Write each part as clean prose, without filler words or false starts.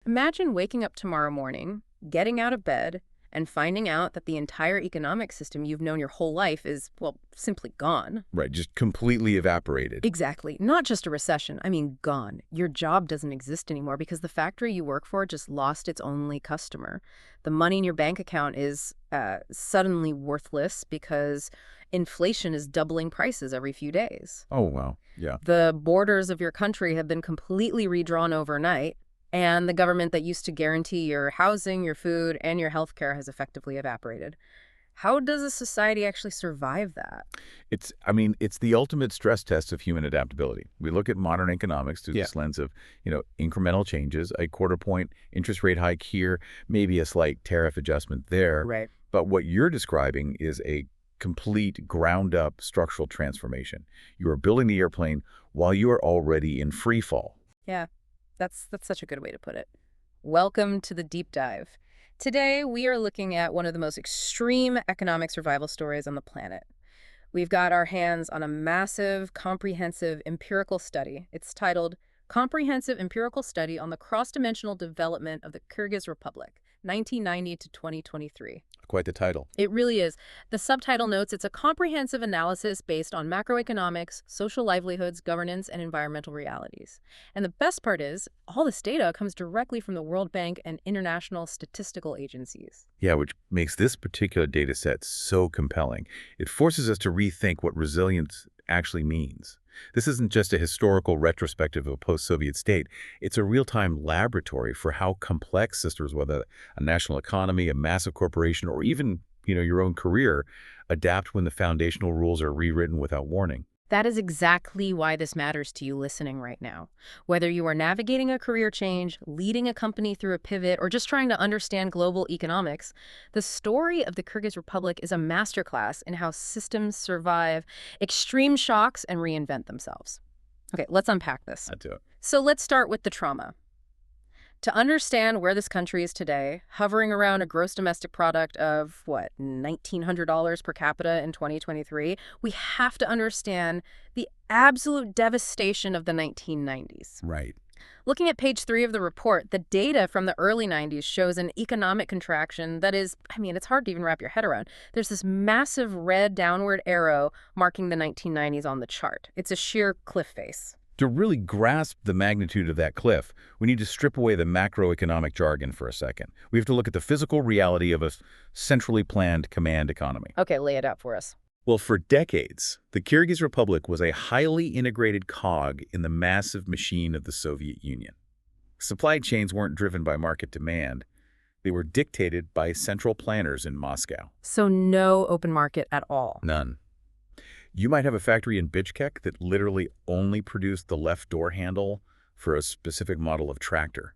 Imagine waking up tomorrow morning, getting out of bed, and finding out that the entire economic system you've known your whole life is, well, simply gone. Right, just completely evaporated. Exactly. Not just a recession. I mean, gone. Your job doesn't exist anymore because the factory you work for just lost its only customer. The money in your bank account is suddenly worthless because inflation is doubling prices every few days. Oh, wow. Yeah. The borders of your country have been completely redrawn overnight, and the government that used to guarantee your housing, your food, and your health care has effectively evaporated. How does a society actually survive that? It's the ultimate stress test of human adaptability. We look at modern economics through this lens of, incremental changes, a quarter point interest rate hike here, maybe a slight tariff adjustment there. Right. But what you're describing is a complete ground-up structural transformation. You are building the airplane while you are already in free fall. Yeah, that's such a good way to put it. Welcome to the deep dive. Today, we are looking at one of the most extreme economic survival stories on the planet. We've got our hands on a massive, comprehensive empirical study. It's titled Comprehensive Empirical Study on the Cross-Dimensional Development of the Kyrgyz Republic, 1990 to 2023. Quite the title. It really is. The subtitle notes it's a comprehensive analysis based on macroeconomics, social livelihoods, governance, and environmental realities. And the best part is, all this data comes directly from the World Bank and international statistical agencies. Yeah, which makes this particular data set so compelling. It forces us to rethink what resilience actually means. This isn't just a historical retrospective of a post-Soviet state. It's a real-time laboratory for how complex systems, whether a national economy, a massive corporation, or even, your own career, adapt when the foundational rules are rewritten without warning. That is exactly why this matters to you listening right now. Whether you are navigating a career change, leading a company through a pivot, or just trying to understand global economics, the story of the Kyrgyz Republic is a masterclass in how systems survive extreme shocks and reinvent themselves. Okay, let's unpack this. Let's do it. So let's start with the trauma. To understand where this country is today, hovering around a gross domestic product of, $1,900 per capita in 2023, we have to understand the absolute devastation of the 1990s. Right. Looking at page 3 of the report, the data from the early 90s shows an economic contraction that is, it's hard to even wrap your head around. There's this massive red downward arrow marking the 1990s on the chart. It's a sheer cliff face. To really grasp the magnitude of that cliff, we need to strip away the macroeconomic jargon for a second. We have to look at the physical reality of a centrally planned command economy. Okay, lay it out for us. Well, for decades, the Kyrgyz Republic was a highly integrated cog in the massive machine of the Soviet Union. Supply chains weren't driven by market demand. They were dictated by central planners in Moscow. So no open market at all. None. You might have a factory in Bishkek that literally only produced the left door handle for a specific model of tractor.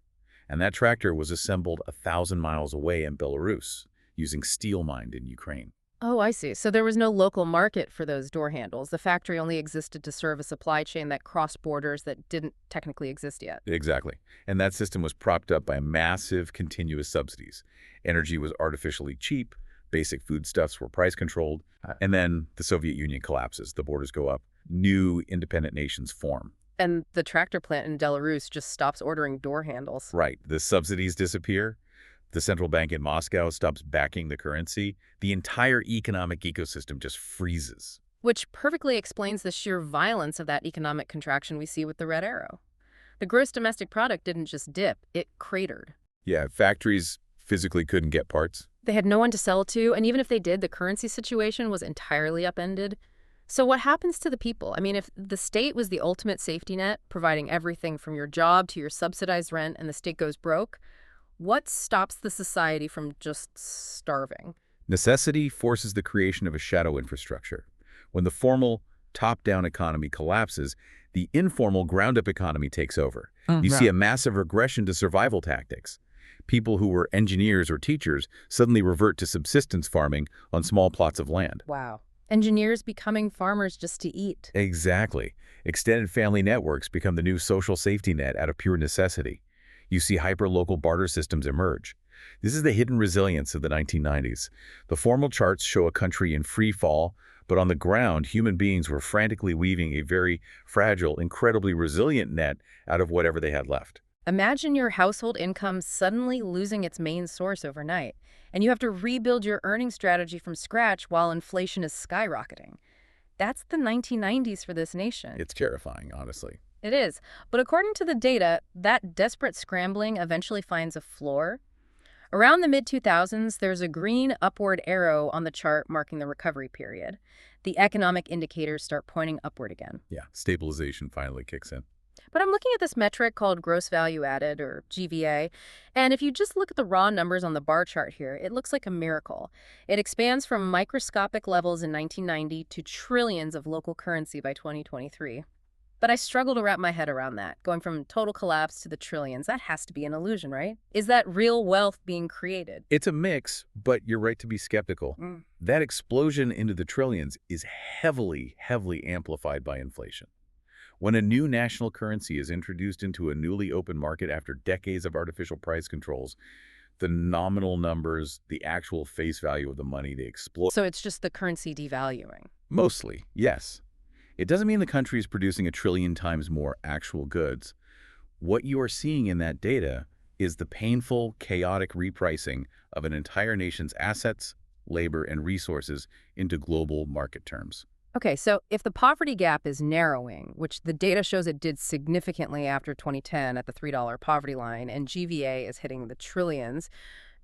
And that tractor was assembled 1,000 miles away in Belarus, using steel mined in Ukraine. Oh, I see. So there was no local market for those door handles. The factory only existed to serve a supply chain that crossed borders that didn't technically exist yet. Exactly. And that system was propped up by massive continuous subsidies. Energy was artificially cheap. Basic foodstuffs were price controlled. And then the Soviet Union collapses. The borders go up. New independent nations form. And the tractor plant in Belarus just stops ordering door handles. Right. The subsidies disappear. The central bank in Moscow stops backing the currency. The entire economic ecosystem just freezes. Which perfectly explains the sheer violence of that economic contraction we see with the red arrow. The gross domestic product didn't just dip, it cratered. Yeah, factories physically couldn't get parts. They had no one to sell to, and even if they did, the currency situation was entirely upended. So what happens to the people? If the state was the ultimate safety net, providing everything from your job to your subsidized rent, and the state goes broke, what stops the society from just starving? Necessity forces the creation of a shadow infrastructure. When the formal, top-down economy collapses, the informal, ground-up economy takes over. You see a massive regression to survival tactics. People who were engineers or teachers suddenly revert to subsistence farming on small plots of land. Wow. Engineers becoming farmers just to eat. Exactly. Extended family networks become the new social safety net out of pure necessity. You see hyper-local barter systems emerge. This is the hidden resilience of the 1990s. The formal charts show a country in free fall, but on the ground, human beings were frantically weaving a very fragile, incredibly resilient net out of whatever they had left. Imagine your household income suddenly losing its main source overnight, and you have to rebuild your earning strategy from scratch while inflation is skyrocketing. That's the 1990s for this nation. It's terrifying, honestly. It is. But according to the data, that desperate scrambling eventually finds a floor. Around the mid-2000s, there's a green upward arrow on the chart marking the recovery period. The economic indicators start pointing upward again. Yeah, stabilization finally kicks in. But I'm looking at this metric called gross value added, or GVA, and if you just look at the raw numbers on the bar chart here, it looks like a miracle. It expands from microscopic levels in 1990 to trillions of local currency by 2023. But I struggle to wrap my head around that, going from total collapse to the trillions. That has to be an illusion, right? Is that real wealth being created? It's a mix, but you're right to be skeptical. That explosion into the trillions is heavily, heavily amplified by inflation. When a new national currency is introduced into a newly open market after decades of artificial price controls, the nominal numbers, the actual face value of the money, they explode. So it's just the currency devaluing. Mostly, yes. It doesn't mean the country is producing a trillion times more actual goods. What you are seeing in that data is the painful, chaotic repricing of an entire nation's assets, labor, and resources into global market terms. Okay, so if the poverty gap is narrowing, which the data shows it did significantly after 2010 at the $3 poverty line, and GVA is hitting the trillions,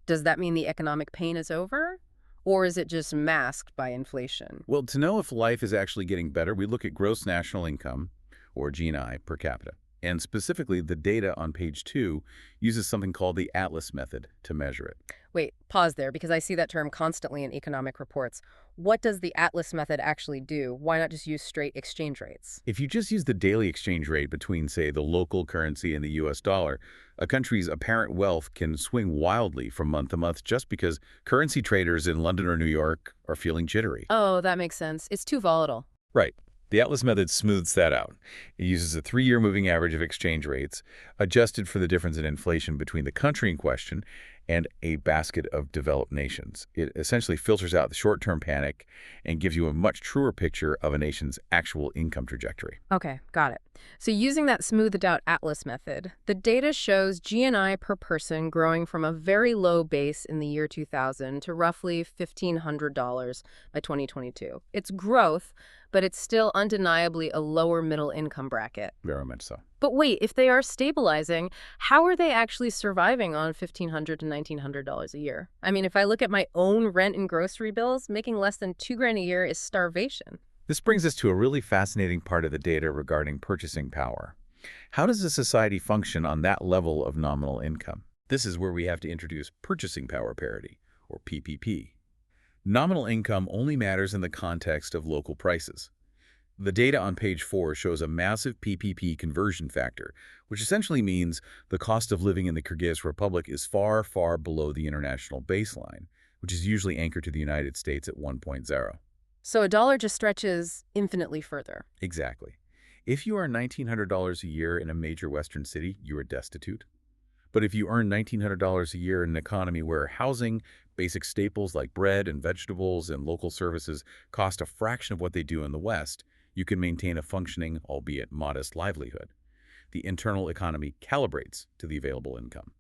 does that mean the economic pain is over? Or is it just masked by inflation? Well, to know if life is actually getting better, we look at gross national income, or GNI, per capita. And specifically, the data on page 2 uses something called the Atlas method to measure it. Wait, pause there, because I see that term constantly in economic reports. What does the Atlas method actually do? Why not just use straight exchange rates? If you just use the daily exchange rate between, say, the local currency and the US dollar, a country's apparent wealth can swing wildly from month to month just because currency traders in London or New York are feeling jittery. Oh, that makes sense. It's too volatile. Right. The Atlas method smooths that out. It uses a 3-year moving average of exchange rates, adjusted for the difference in inflation between the country in question and a basket of developed nations. It essentially filters out the short-term panic and gives you a much truer picture of a nation's actual income trajectory. Okay, got it. So using that smoothed out Atlas method, the data shows GNI per person growing from a very low base in the year 2000 to roughly $1,500 by 2022. It's growth, but it's still undeniably a lower middle income bracket. Very much so. But wait, if they are stabilizing, how are they actually surviving on $1,500 to $1,900 a year? I mean, if I look at my own rent and grocery bills, making less than $2,000 a year is starvation. This brings us to a really fascinating part of the data regarding purchasing power. How does a society function on that level of nominal income? This is where we have to introduce purchasing power parity, or PPP. Nominal income only matters in the context of local prices. The data on page 4 shows a massive PPP conversion factor, which essentially means the cost of living in the Kyrgyz Republic is far, far below the international baseline, which is usually anchored to the United States at 1.0. So a dollar just stretches infinitely further. Exactly. If you earn $1,900 a year in a major Western city, you are destitute. But if you earn $1,900 a year in an economy where housing, basic staples like bread and vegetables, and local services cost a fraction of what they do in the West, you can maintain a functioning, albeit modest, livelihood. The internal economy calibrates to the available income.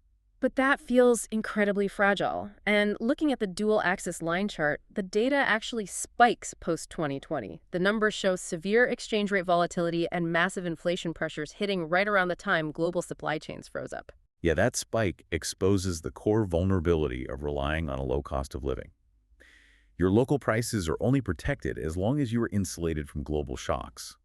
But that feels incredibly fragile. And looking at the dual-axis line chart, the data actually spikes post-2020. The numbers show severe exchange rate volatility and massive inflation pressures hitting right around the time global supply chains froze up. Yeah, that spike exposes the core vulnerability of relying on a low cost of living. Your local prices are only protected as long as you are insulated from global shocks.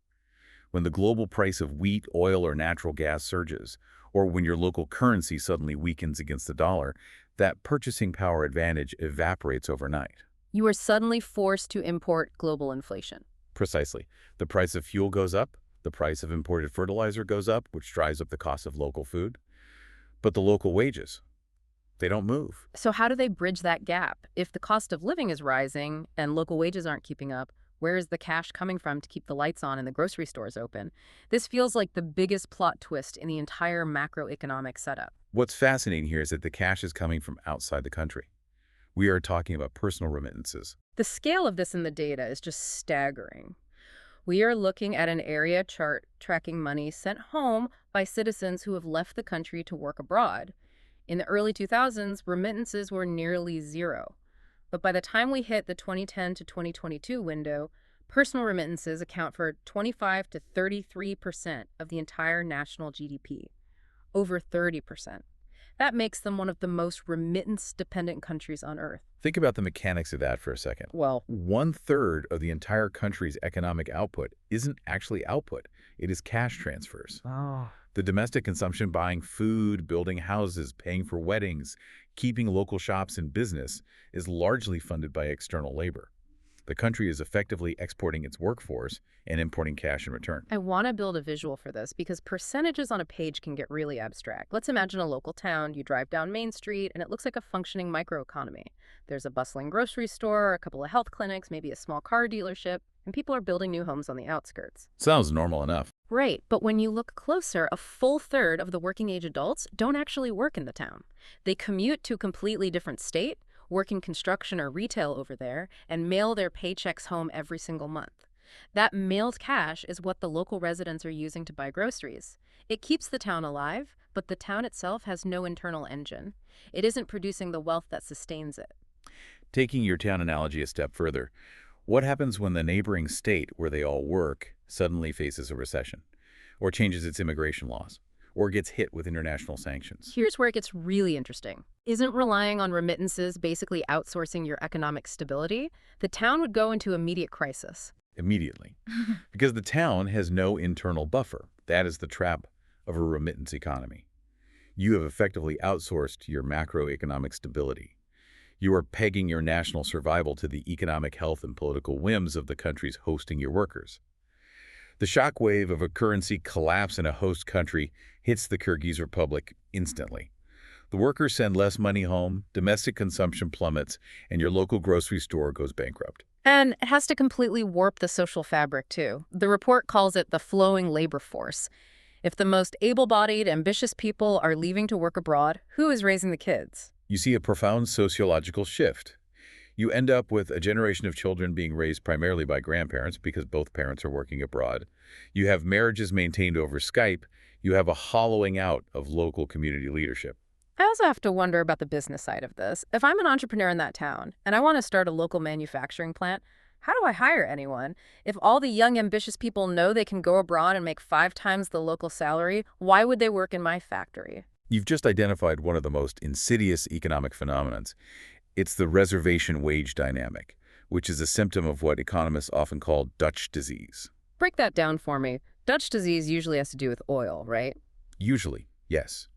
When the global price of wheat, oil, or natural gas surges, or when your local currency suddenly weakens against the dollar, that purchasing power advantage evaporates overnight. You are suddenly forced to import global inflation. Precisely. The price of fuel goes up, the price of imported fertilizer goes up, which drives up the cost of local food. But the local wages, they don't move. So how do they bridge that gap? If the cost of living is rising and local wages aren't keeping up, where is the cash coming from to keep the lights on and the grocery stores open? This feels like the biggest plot twist in the entire macroeconomic setup. What's fascinating here is that the cash is coming from outside the country. We are talking about personal remittances. The scale of this in the data is just staggering. We are looking at an area chart tracking money sent home by citizens who have left the country to work abroad. In the early 2000s, remittances were nearly zero. But by the time we hit the 2010 to 2022 window, personal remittances account for 25 to 33% of the entire national GDP. Over 30%. That makes them one of the most remittance-dependent countries on Earth. Think about the mechanics of that for a second. Well, 1/3 of the entire country's economic output isn't actually output. It is cash transfers. oh, The domestic consumption, buying food, building houses, paying for weddings, keeping local shops in business, is largely funded by external labor. The country is effectively exporting its workforce and importing cash in return. I want to build a visual for this because percentages on a page can get really abstract. Let's imagine a local town. You drive down Main Street, and it looks like a functioning microeconomy. There's a bustling grocery store, a couple of health clinics, maybe a small car dealership, and people are building new homes on the outskirts. Sounds normal enough. Right, but when you look closer, a full third of the working-age adults don't actually work in the town. They commute to a completely different state, work in construction or retail over there, and mail their paychecks home every single month. That mailed cash is what the local residents are using to buy groceries. It keeps the town alive, but the town itself has no internal engine. It isn't producing the wealth that sustains it. Taking your town analogy a step further, what happens when the neighboring state where they all work suddenly faces a recession, or changes its immigration laws, or gets hit with international sanctions? Here's where it gets really interesting. Isn't relying on remittances basically outsourcing your economic stability? The town would go into immediate crisis. Immediately. Because the town has no internal buffer. That is the trap of a remittance economy. You have effectively outsourced your macroeconomic stability. You are pegging your national survival to the economic health and political whims of the countries hosting your workers. The shockwave of a currency collapse in a host country hits the Kyrgyz Republic instantly. The workers send less money home, domestic consumption plummets, and your local grocery store goes bankrupt. And it has to completely warp the social fabric, too. The report calls it the flowing labor force. If the most able-bodied, ambitious people are leaving to work abroad, who is raising the kids? You see a profound sociological shift. You end up with a generation of children being raised primarily by grandparents because both parents are working abroad. You have marriages maintained over Skype. You have a hollowing out of local community leadership. I also have to wonder about the business side of this. If I'm an entrepreneur in that town and I want to start a local manufacturing plant, how do I hire anyone? If all the young, ambitious people know they can go abroad and make 5 times the local salary, why would they work in my factory? You've just identified one of the most insidious economic phenomena. It's the reservation wage dynamic, which is a symptom of what economists often call Dutch disease. Break that down for me. Dutch disease usually has to do with oil, right? Usually, yes.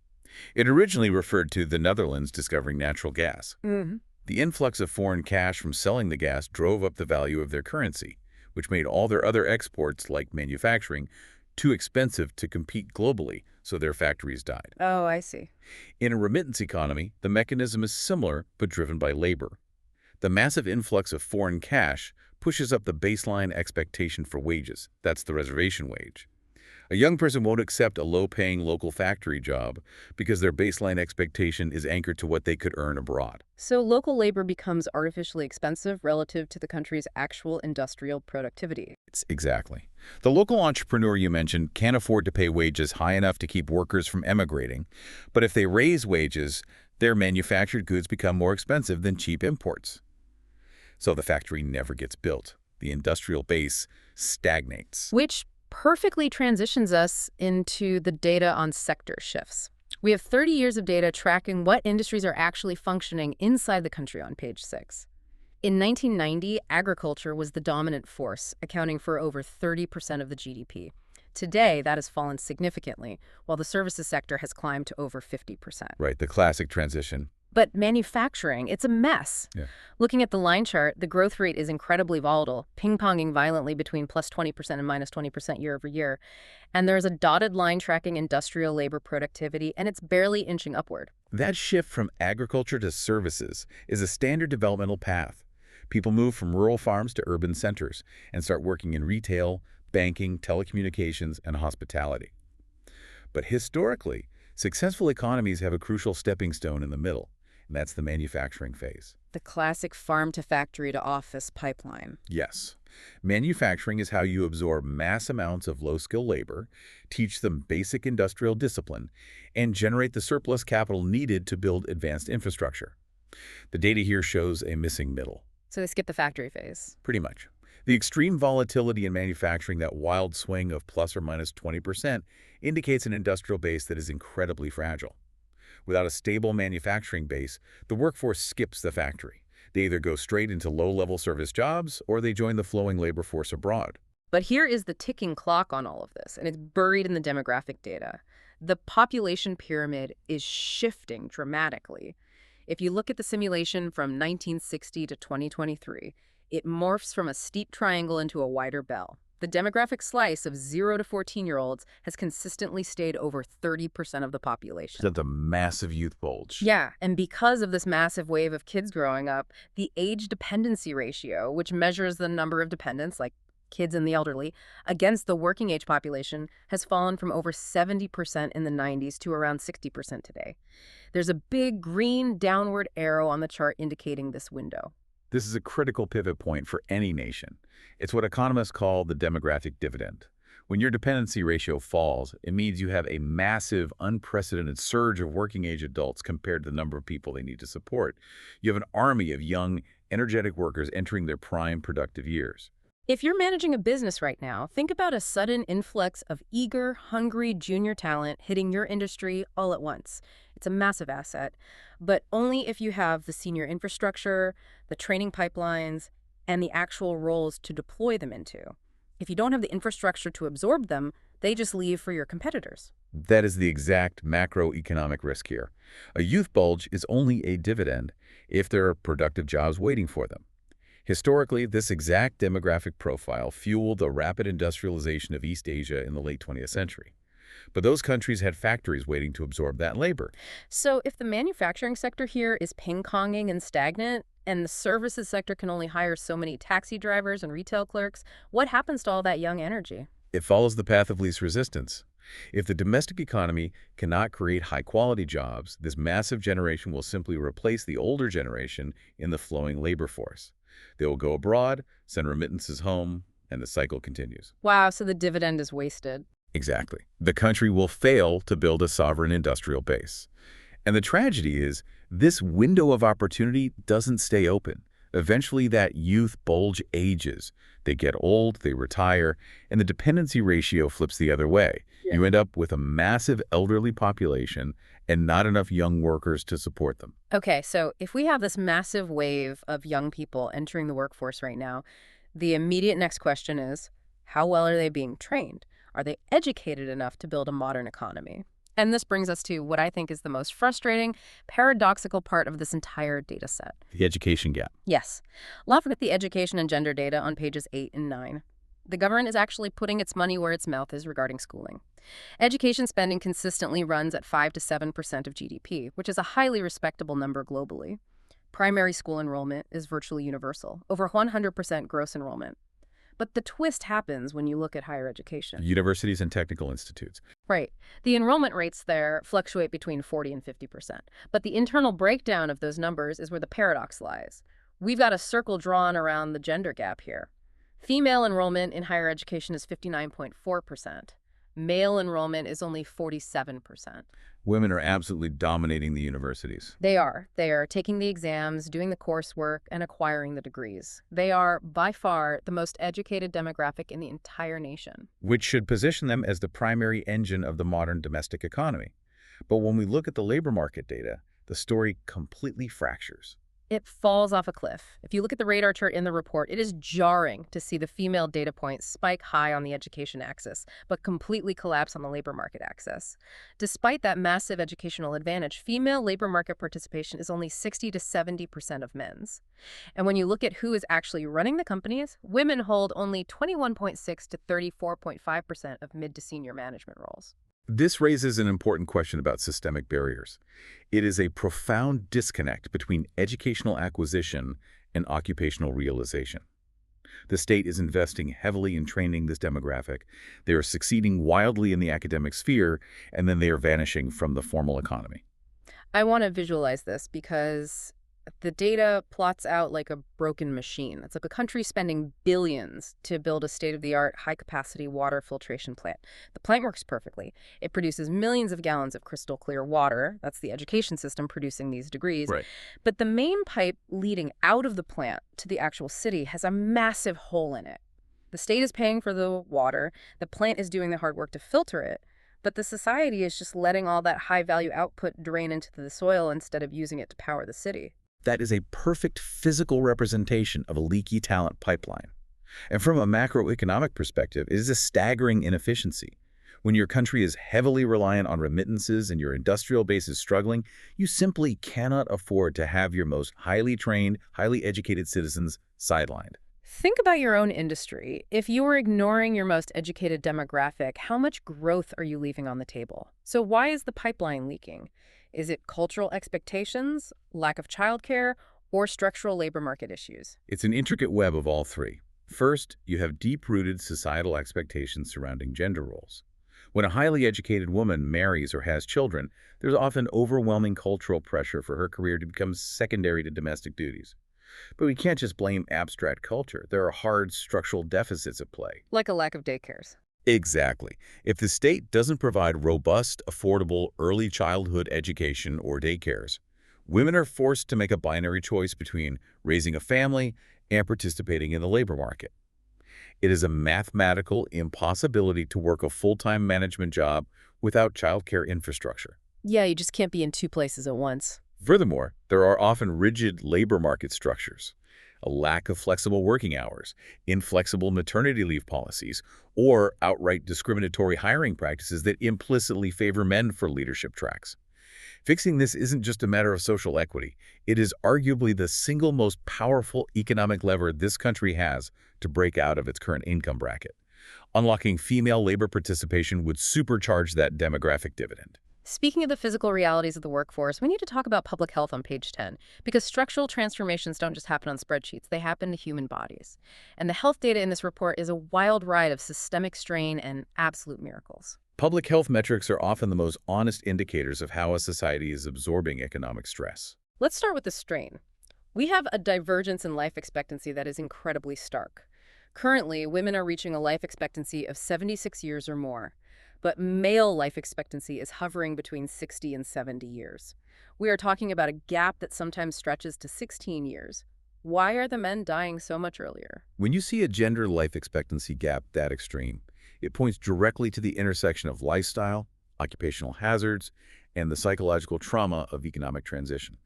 It originally referred to the Netherlands discovering natural gas. The influx of foreign cash from selling the gas drove up the value of their currency, which made all their other exports, like manufacturing, too expensive to compete globally, so their factories died. Oh, I see. In a remittance economy, the mechanism is similar but driven by labor. The massive influx of foreign cash pushes up the baseline expectation for wages. That's the reservation wage. A young person won't accept a low-paying local factory job because their baseline expectation is anchored to what they could earn abroad. So local labor becomes artificially expensive relative to the country's actual industrial productivity. Exactly. The local entrepreneur you mentioned can't afford to pay wages high enough to keep workers from emigrating, but if they raise wages, their manufactured goods become more expensive than cheap imports. So the factory never gets built. The industrial base stagnates. Which perfectly transitions us into the data on sector shifts. We have 30 years of data tracking what industries are actually functioning inside the country on page 6. In 1990, agriculture was the dominant force, accounting for over 30% of the GDP. Today, that has fallen significantly, while the services sector has climbed to over 50%. Right, the classic transition. But manufacturing, it's a mess. Yeah. Looking at the line chart, the growth rate is incredibly volatile, ping-ponging violently between plus 20% and minus 20% year over year. And there's a dotted line tracking industrial labor productivity, and it's barely inching upward. That shift from agriculture to services is a standard developmental path. People move from rural farms to urban centers and start working in retail, banking, telecommunications, and hospitality. But historically, successful economies have a crucial stepping stone in the middle, and that's the manufacturing phase. The classic farm to factory to office pipeline. Yes. Manufacturing is how you absorb mass amounts of low-skill labor, teach them basic industrial discipline, and generate the surplus capital needed to build advanced infrastructure. The data here shows a missing middle. So they skip the factory phase. Pretty much. The extreme volatility in manufacturing, that wild swing of plus or minus 20%, indicates an industrial base that is incredibly fragile. Without a stable manufacturing base, the workforce skips the factory. They either go straight into low-level service jobs or they join the flowing labor force abroad. But here is the ticking clock on all of this, and it's buried in the demographic data. The population pyramid is shifting dramatically. If you look at the simulation from 1960 to 2023, it morphs from a steep triangle into a wider bell. The demographic slice of 0 to 14-year-olds has consistently stayed over 30% of the population. That's a massive youth bulge. Yeah, and because of this massive wave of kids growing up, the age dependency ratio, which measures the number of dependents, like kids and the elderly, against the working age population, has fallen from over 70% in the 90s to around 60% today. There's a big green downward arrow on the chart indicating this window. This is a critical pivot point for any nation. It's what economists call the demographic dividend. When your dependency ratio falls, it means you have a massive, unprecedented surge of working-age adults compared to the number of people they need to support. You have an army of young, energetic workers entering their prime productive years. If you're managing a business right now, think about a sudden influx of eager, hungry junior talent hitting your industry all at once. It's a massive asset, but only if you have the senior infrastructure, the training pipelines, and the actual roles to deploy them into. If you don't have the infrastructure to absorb them, they just leave for your competitors. That is the exact macroeconomic risk here. A youth bulge is only a dividend if there are productive jobs waiting for them. Historically, this exact demographic profile fueled the rapid industrialization of East Asia in the late 20th century. But those countries had factories waiting to absorb that labor. So if the manufacturing sector here is ping-ponging and stagnant, and the services sector can only hire so many taxi drivers and retail clerks, what happens to all that young energy? It follows the path of least resistance. If the domestic economy cannot create high-quality jobs, this massive generation will simply replace the older generation in the flowing labor force. They will go abroad, send remittances home, and the cycle continues. Wow, so the dividend is wasted. Exactly. The country will fail to build a sovereign industrial base. And the tragedy is, this window of opportunity doesn't stay open. Eventually, that youth bulge ages. They get old, they retire, and the dependency ratio flips the other way. Yeah. You end up with a massive elderly population and not enough young workers to support them. Okay, so if we have this massive wave of young people entering the workforce right now, the immediate next question is, how well are they being trained? Are they educated enough to build a modern economy? And this brings us to what I think is the most frustrating, paradoxical part of this entire data set. The education gap. Yes. Look at the education and gender data on pages 8 and 9. The government is actually putting its money where its mouth is regarding schooling. Education spending consistently runs at 5 to 7% of GDP, which is a highly respectable number globally. Primary school enrollment is virtually universal, over 100% gross enrollment. But the twist happens when you look at higher education. Universities and technical institutes. Right. The enrollment rates there fluctuate between 40 and 50%. But the internal breakdown of those numbers is where the paradox lies. We've got a circle drawn around the gender gap here. Female enrollment in higher education is 59.4%. Male enrollment is only 47%. Women are absolutely dominating the universities. They are. They are taking the exams, doing the coursework, and acquiring the degrees. They are, by far, the most educated demographic in the entire nation. Which should position them as the primary engine of the modern domestic economy. But when we look at the labor market data, the story completely fractures. It falls off a cliff. If you look at the radar chart in the report, it is jarring to see the female data points spike high on the education axis, but completely collapse on the labor market axis. Despite that massive educational advantage, female labor market participation is only 60 to 70% of men's. And when you look at who is actually running the companies, women hold only 21.6 to 34.5% of mid to senior management roles. This raises an important question about systemic barriers. It is a profound disconnect between educational acquisition and occupational realization. The state is investing heavily in training this demographic. They are succeeding wildly in the academic sphere, and then they are vanishing from the formal economy. I want to visualize this because the data plots out like a broken machine. It's like a country spending billions to build a state-of-the-art, high-capacity water filtration plant. The plant works perfectly. It produces millions of gallons of crystal clear water. That's the education system producing these degrees. Right. But the main pipe leading out of the plant to the actual city has a massive hole in it. The state is paying for the water. The plant is doing the hard work to filter it. But the society is just letting all that high-value output drain into the soil instead of using it to power the city. That is a perfect physical representation of a leaky talent pipeline. And from a macroeconomic perspective, it is a staggering inefficiency. When your country is heavily reliant on remittances and your industrial base is struggling, you simply cannot afford to have your most highly trained, highly educated citizens sidelined. Think about your own industry. If you are ignoring your most educated demographic, how much growth are you leaving on the table? So why is the pipeline leaking? Is it cultural expectations, lack of childcare, or structural labor market issues? It's an intricate web of all three. First, you have deep-rooted societal expectations surrounding gender roles. When a highly educated woman marries or has children, there's often overwhelming cultural pressure for her career to become secondary to domestic duties. But we can't just blame abstract culture. There are hard structural deficits at play. Like a lack of daycares. Exactly. If the state doesn't provide robust, affordable early childhood education or daycares, women are forced to make a binary choice between raising a family and participating in the labor market. It is a mathematical impossibility to work a full-time management job without childcare infrastructure. Yeah, you just can't be in two places at once. Furthermore, there are often rigid labor market structures, a lack of flexible working hours, inflexible maternity leave policies, or outright discriminatory hiring practices that implicitly favor men for leadership tracks. Fixing this isn't just a matter of social equity. It is arguably the single most powerful economic lever this country has to break out of its current income bracket. Unlocking female labor participation would supercharge that demographic dividend. Speaking of the physical realities of the workforce, we need to talk about public health on page 10, because structural transformations don't just happen on spreadsheets, they happen to human bodies. And the health data in this report is a wild ride of systemic strain and absolute miracles. Public health metrics are often the most honest indicators of how a society is absorbing economic stress. Let's start with the strain. We have a divergence in life expectancy that is incredibly stark. Currently, women are reaching a life expectancy of 76 years or more. But male life expectancy is hovering between 60 and 70 years. We are talking about a gap that sometimes stretches to 16 years. Why are the men dying so much earlier? When you see a gender life expectancy gap that extreme, it points directly to the intersection of lifestyle, occupational hazards, and the psychological trauma of economic transition.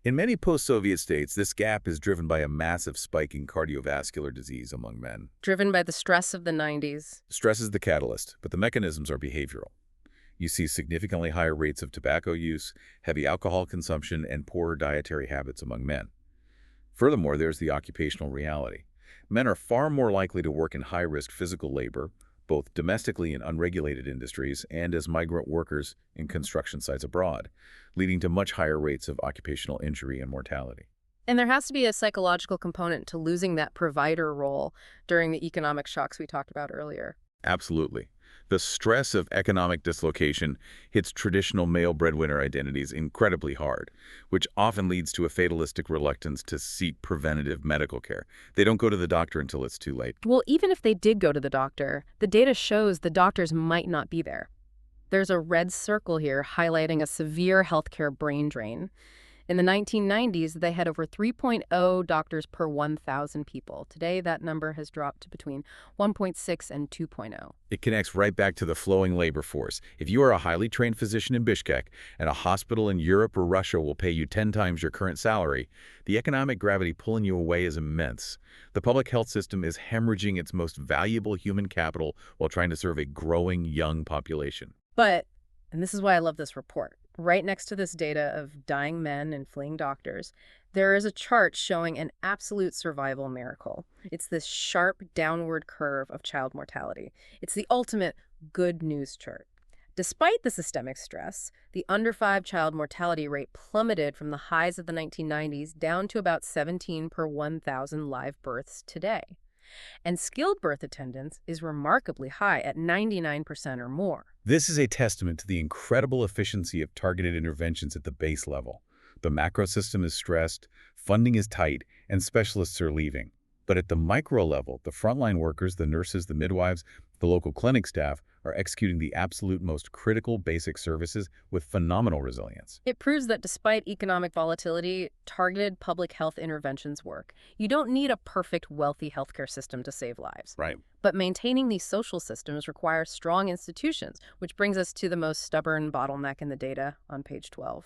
In many post-Soviet states, this gap is driven by a massive spike in cardiovascular disease among men. Driven by the stress of the 90s. Stress is the catalyst, but the mechanisms are behavioral. You see significantly higher rates of tobacco use, heavy alcohol consumption, and poorer dietary habits among men. Furthermore, there's the occupational reality. Men are far more likely to work in high-risk physical labor, both domestically in unregulated industries and as migrant workers in construction sites abroad, leading to much higher rates of occupational injury and mortality. And there has to be a psychological component to losing that provider role during the economic shocks we talked about earlier. Absolutely. The stress of economic dislocation hits traditional male breadwinner identities incredibly hard, which often leads to a fatalistic reluctance to seek preventative medical care. They don't go to the doctor until it's too late. Well, even if they did go to the doctor, the data shows the doctors might not be there. There's a red circle here highlighting a severe healthcare brain drain. In the 1990s, they had over 3.0 doctors per 1,000 people. Today, that number has dropped to between 1.6 and 2.0. It connects right back to the flowing labor force. If you are a highly trained physician in Bishkek and a hospital in Europe or Russia will pay you 10 times your current salary, the economic gravity pulling you away is immense. The public health system is hemorrhaging its most valuable human capital while trying to serve a growing young population. But, and this is why I love this report, right next to this data of dying men and fleeing doctors, there is a chart showing an absolute survival miracle. It's this sharp downward curve of child mortality. It's the ultimate good news chart. Despite the systemic stress, the under 5 child mortality rate plummeted from the highs of the 1990s down to about 17 per 1,000 live births today. And skilled birth attendance is remarkably high at 99% or more. This is a testament to the incredible efficiency of targeted interventions at the base level. The macro system is stressed, funding is tight, and specialists are leaving. But at the micro level, the frontline workers, the nurses, the midwives, the local clinic staff are executing the absolute most critical basic services with phenomenal resilience. It proves that despite economic volatility, targeted public health interventions work. You don't need a perfect, wealthy healthcare system to save lives. Right. But maintaining these social systems requires strong institutions, which brings us to the most stubborn bottleneck in the data on page 12,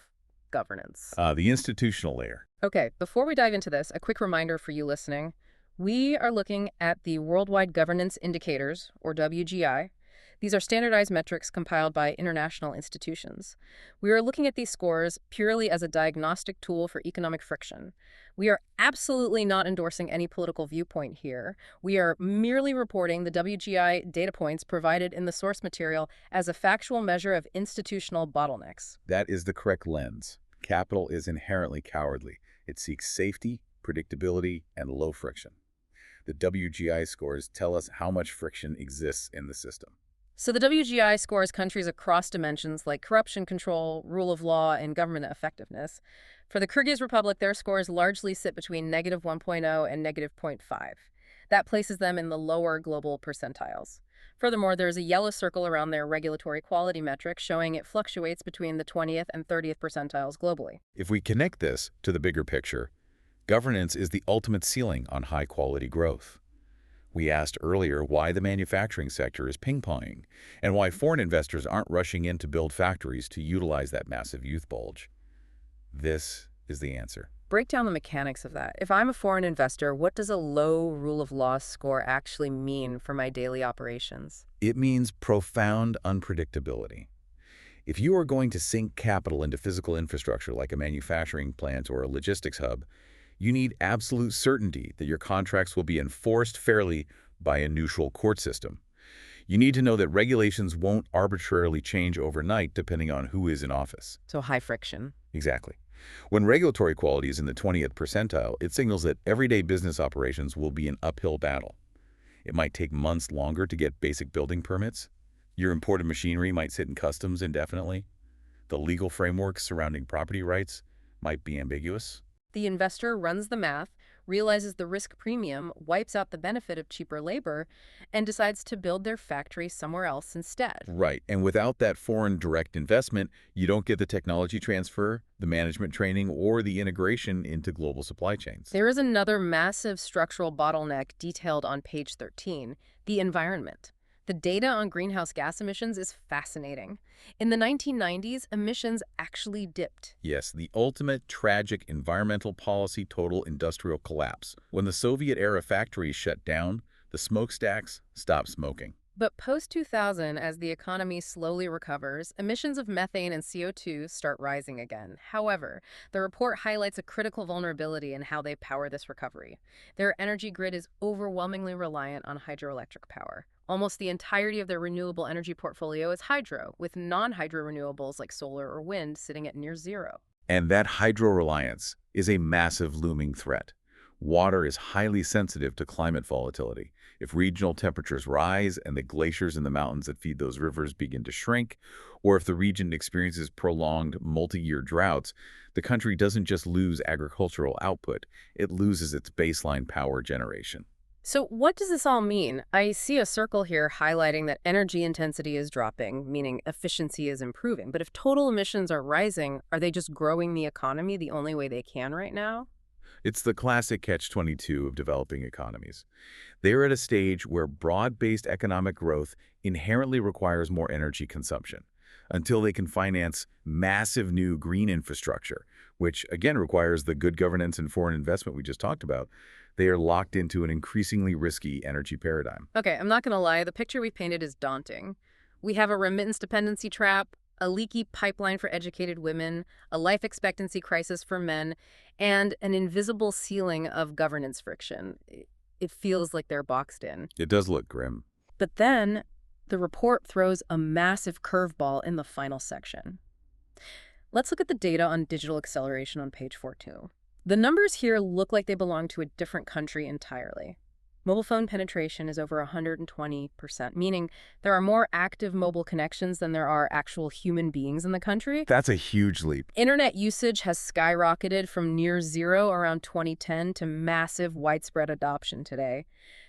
governance. The institutional layer. Okay, before we dive into this, a quick reminder for you listening. We are looking at the Worldwide Governance Indicators, or WGI. These are standardized metrics compiled by international institutions. We are looking at these scores purely as a diagnostic tool for economic friction. We are absolutely not endorsing any political viewpoint here. We are merely reporting the WGI data points provided in the source material as a factual measure of institutional bottlenecks. That is the correct lens. Capital is inherently cowardly. It seeks safety, predictability, and low friction. The WGI scores tell us how much friction exists in the system. So the WGI scores countries across dimensions like corruption control, rule of law, and government effectiveness. For the Kyrgyz Republic, their scores largely sit between -1.0 and -0.5. That places them in the lower global percentiles. Furthermore, there's a yellow circle around their regulatory quality metric showing it fluctuates between the 20th and 30th percentiles globally. If we connect this to the bigger picture, governance is the ultimate ceiling on high-quality growth. We asked earlier why the manufacturing sector is ping-ponging and why foreign investors aren't rushing in to build factories to utilize that massive youth bulge. This is the answer. Break down the mechanics of that. If I'm a foreign investor, what does a low rule of law score actually mean for my daily operations? It means profound unpredictability. If you are going to sink capital into physical infrastructure like a manufacturing plant or a logistics hub, you need absolute certainty that your contracts will be enforced fairly by a neutral court system. You need to know that regulations won't arbitrarily change overnight depending on who is in office. So high friction. Exactly. When regulatory quality is in the 20th percentile, it signals that everyday business operations will be an uphill battle. It might take months longer to get basic building permits. Your imported machinery might sit in customs indefinitely. The legal frameworks surrounding property rights might be ambiguous. The investor runs the math, realizes the risk premium, wipes out the benefit of cheaper labor, and decides to build their factory somewhere else instead. Right, and without that foreign direct investment, you don't get the technology transfer, the management training, or the integration into global supply chains. There is another massive structural bottleneck detailed on page 13, the environment. The data on greenhouse gas emissions is fascinating. In the 1990s, emissions actually dipped. Yes, the ultimate tragic environmental policy total industrial collapse. When the Soviet-era factories shut down, the smokestacks stopped smoking. But post-2000, as the economy slowly recovers, emissions of methane and CO2 start rising again. However, the report highlights a critical vulnerability in how they power this recovery. Their energy grid is overwhelmingly reliant on hydroelectric power. Almost the entirety of their renewable energy portfolio is hydro, with non-hydro renewables like solar or wind sitting at near zero. And that hydro-reliance is a massive looming threat. Water is highly sensitive to climate volatility. If regional temperatures rise and the glaciers in the mountains that feed those rivers begin to shrink, or if the region experiences prolonged multi-year droughts, the country doesn't just lose agricultural output, it loses its baseline power generation. So what does this all mean? I see a circle here highlighting that energy intensity is dropping, meaning efficiency is improving. But if total emissions are rising, are they just growing the economy the only way they can right now? It's the classic catch-22 of developing economies. They're at a stage where broad-based economic growth inherently requires more energy consumption, until they can finance massive new green infrastructure, which again requires the good governance and foreign investment we just talked about. They are locked into an increasingly risky energy paradigm. Okay, I'm not going to lie, the picture we painted is daunting. We have a remittance dependency trap, a leaky pipeline for educated women, a life expectancy crisis for men, and an invisible ceiling of governance friction. It feels like they're boxed in. It does look grim. But then the report throws a massive curveball in the final section. Let's look at the data on digital acceleration on page 42. The numbers here look like they belong to a different country entirely. Mobile phone penetration is over 120%, meaning there are more active mobile connections than there are actual human beings in the country. That's a huge leap. Internet usage has skyrocketed from near zero around 2010 to massive widespread adoption today.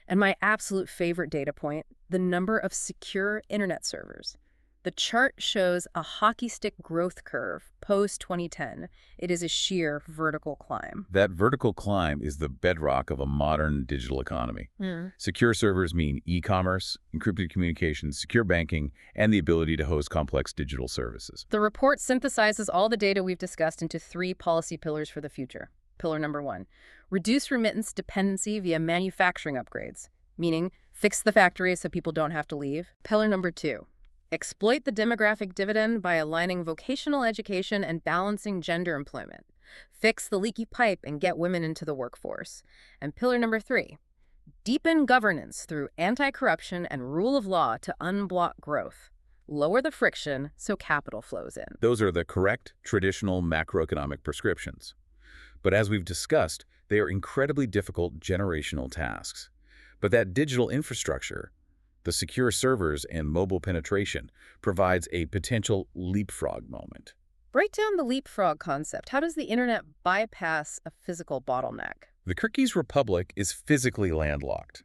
And my absolute favorite data point, the number of secure internet servers. The chart shows a hockey stick growth curve post-2010. It is a sheer vertical climb. That vertical climb is the bedrock of a modern digital economy. Mm. Secure servers mean e-commerce, encrypted communications, secure banking, and the ability to host complex digital services. The report synthesizes all the data we've discussed into 3 policy pillars for the future. Pillar number 1, reduce remittance dependency via manufacturing upgrades, meaning fix the factories so people don't have to leave. Pillar number 2, exploit the demographic dividend by aligning vocational education and balancing gender employment. Fix the leaky pipe and get women into the workforce. And pillar number 3, deepen governance through anti-corruption and rule of law to unblock growth. Lower the friction so capital flows in. Those are the correct, traditional macroeconomic prescriptions. But as we've discussed, they are incredibly difficult generational tasks. But that digital infrastructure, the secure servers and mobile penetration, provides a potential leapfrog moment. Break down the leapfrog concept. How does the internet bypass a physical bottleneck? The Kyrgyz Republic is physically landlocked.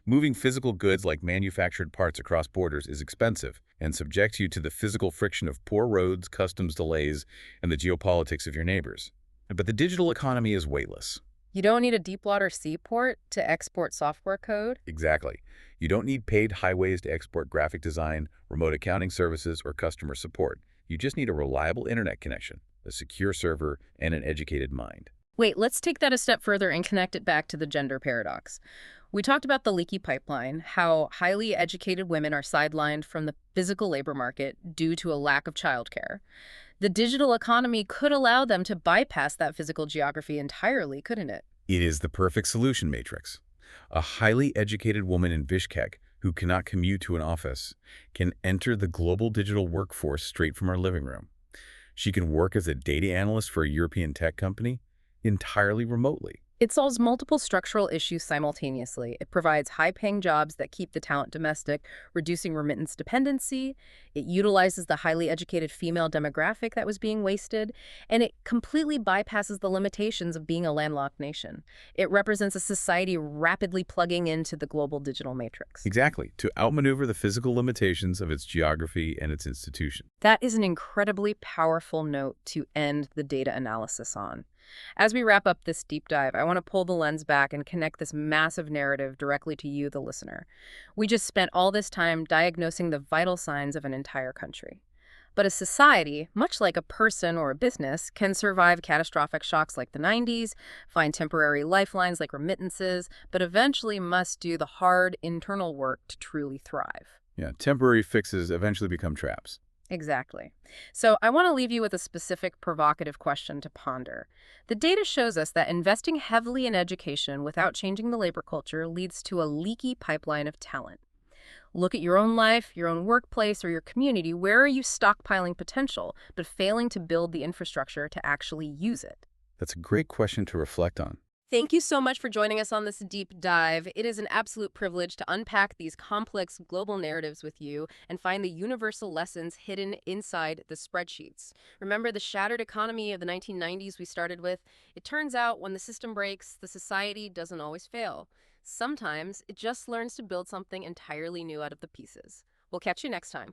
Moving physical goods like manufactured parts across borders is expensive and subjects you to the physical friction of poor roads, customs delays, and the geopolitics of your neighbors. But the digital economy is weightless. You don't need a deep water seaport to export software code. Exactly. You don't need paved highways to export graphic design, remote accounting services, or customer support. You just need a reliable internet connection, a secure server, and an educated mind. Wait, let's take that a step further and connect it back to the gender paradox. We talked about the leaky pipeline, how highly educated women are sidelined from the physical labor market due to a lack of childcare. The digital economy could allow them to bypass that physical geography entirely, couldn't it? It is the perfect solution matrix. A highly educated woman in Bishkek who cannot commute to an office can enter the global digital workforce straight from her living room. She can work as a data analyst for a European tech company entirely remotely. It solves multiple structural issues simultaneously. It provides high-paying jobs that keep the talent domestic, reducing remittance dependency. It utilizes the highly educated female demographic that was being wasted, and it completely bypasses the limitations of being a landlocked nation. It represents a society rapidly plugging into the global digital matrix. Exactly, to outmaneuver the physical limitations of its geography and its institution. That is an incredibly powerful note to end the data analysis on. As we wrap up this deep dive, I want to pull the lens back and connect this massive narrative directly to you, the listener. We just spent all this time diagnosing the vital signs of an entire country. But a society, much like a person or a business, can survive catastrophic shocks like the 90s, find temporary lifelines like remittances, but eventually must do the hard internal work to truly thrive. Yeah, temporary fixes eventually become traps. Exactly. So I want to leave you with a specific provocative question to ponder. The data shows us that investing heavily in education without changing the labor culture leads to a leaky pipeline of talent. Look at your own life, your own workplace, or your community. Where are you stockpiling potential, but failing to build the infrastructure to actually use it? That's a great question to reflect on. Thank you so much for joining us on this deep dive. It is an absolute privilege to unpack these complex global narratives with you and find the universal lessons hidden inside the spreadsheets. Remember the shattered economy of the 1990s we started with? It turns out when the system breaks, the society doesn't always fail. Sometimes it just learns to build something entirely new out of the pieces. We'll catch you next time.